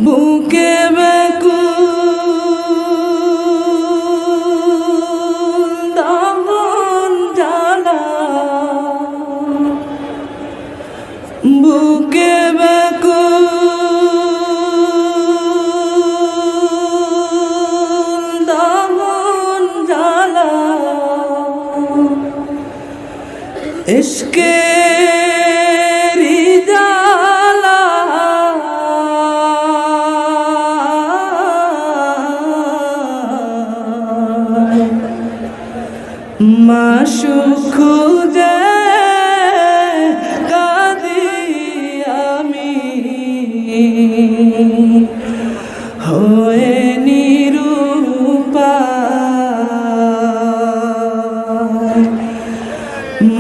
বুকে ব্যাকুল দাহন জ্বালা, বুকে ব্যাকুল দাহন জ্বালা, ইশকেরি জ্বালা মাশউক খুঁজে কাঁদি আমি হয়ে নিরুপায়,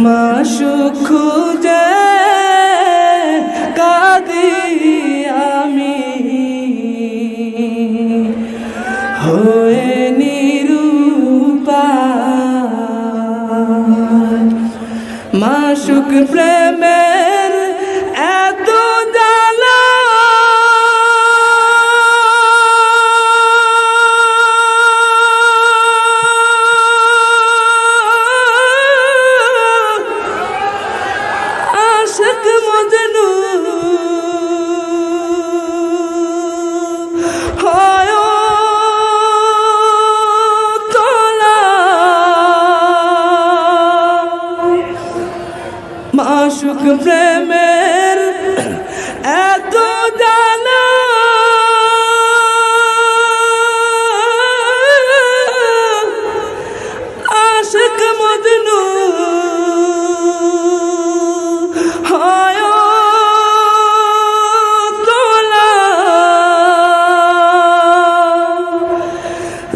মাশউক খুঁজে কাঁদি আমি হয়ে নিরুপায়। মাশউক প্রেমের এত জ্বালা, আশিক মজনু হয় তোলা, মাশউক প্রেমের এত জ্বালা, আশিক মজনু হয় তোলা,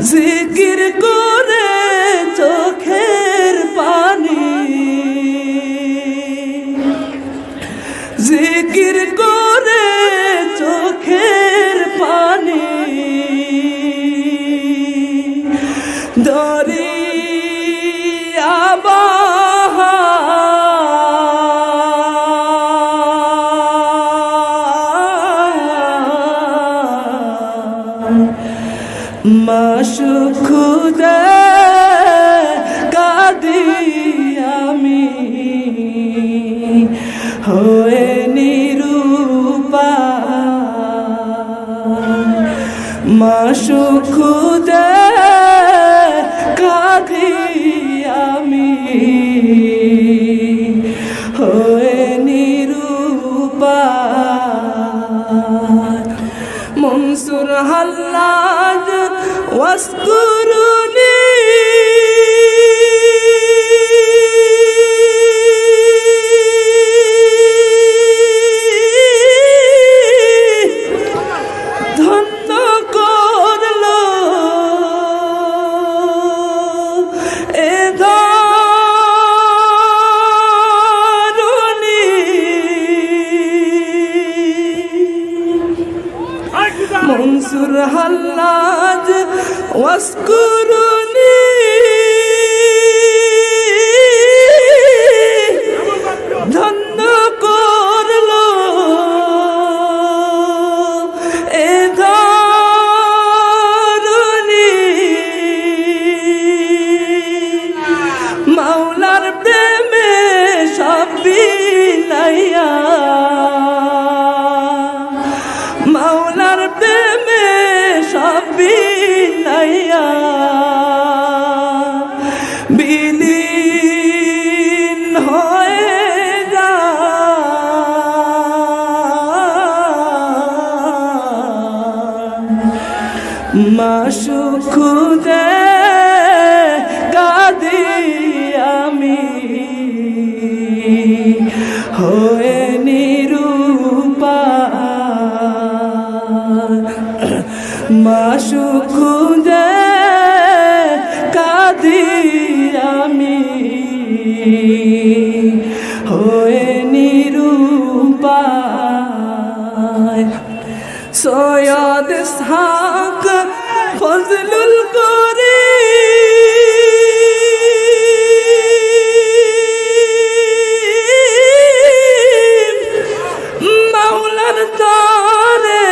জিকির করে চোখের পানি, জিকির করে চোখের পানি দরিয়া বাহা, মাশউক খুঁজে কাঁদি আমি হয়ে নিরুপায়, মাশউক খুঁজে কাঁদি আমি হয়ে নিরুপায়। মনসুর হাল্লাজ ওয়াসকুরুনি ধন্য করলো এ ধরণী, মনসুর হাল্লাজ ওয়াসকুরুনি ধন্য করলো এ ধরণী, মাওলার প্রেমে সব বিলাইয়া, মাওলার প্রেমে সব বিলাইয়া বিলীন হয়ে যায়, মাশউক খুঁজে কাঁদি আমি হয়ে নিরুপায়, মাশউক খুঁজে কাঁদি আমি হয়ে নিরুপায়। সৈয়দ ইসহাক ফজলুল করিম মাওলার তরে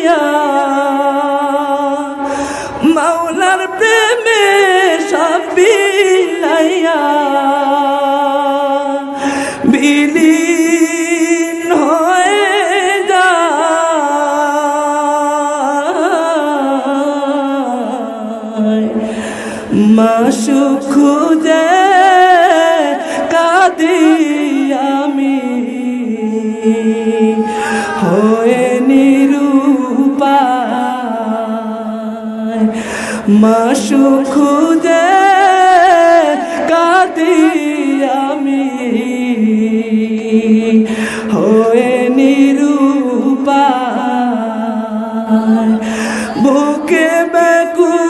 দিয়া মাওলার প্রেমে সব বিলাইয়া বিলীন হয়ে যায় মাশূক খুঁজে কাঁদি আমি হয়ে নিরুপায় মাশূক খুঁজে কাঁদি আমি হয়ে নিরুপায় বুকে ব্যাকুল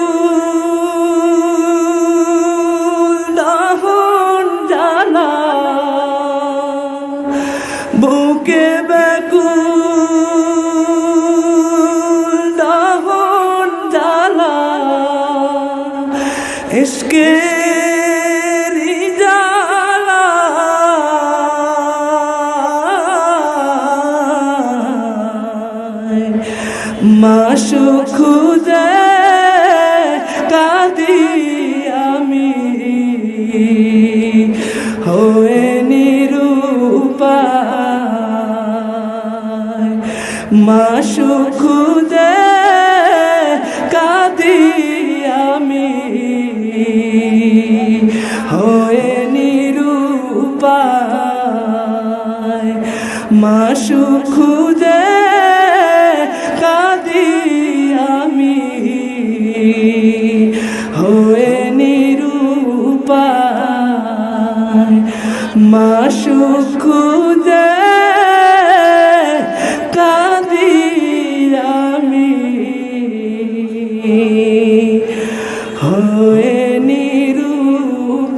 দাহন জ্বালা বুকে ব্যাকুল দাহন জ্বালা ইশকের জ্বালা মাশূক খুঁজে কাঁদি আমি হয়ে নিরুপায় মাশূক খুঁজে কাঁদি আমি হয়ে নিরুপায় মাশূক খুঁজে কাঁদি আমি হয়ে নিরুপায় মাশূক খুঁজে কাঁদি আমি হয়ে নিরুপায়।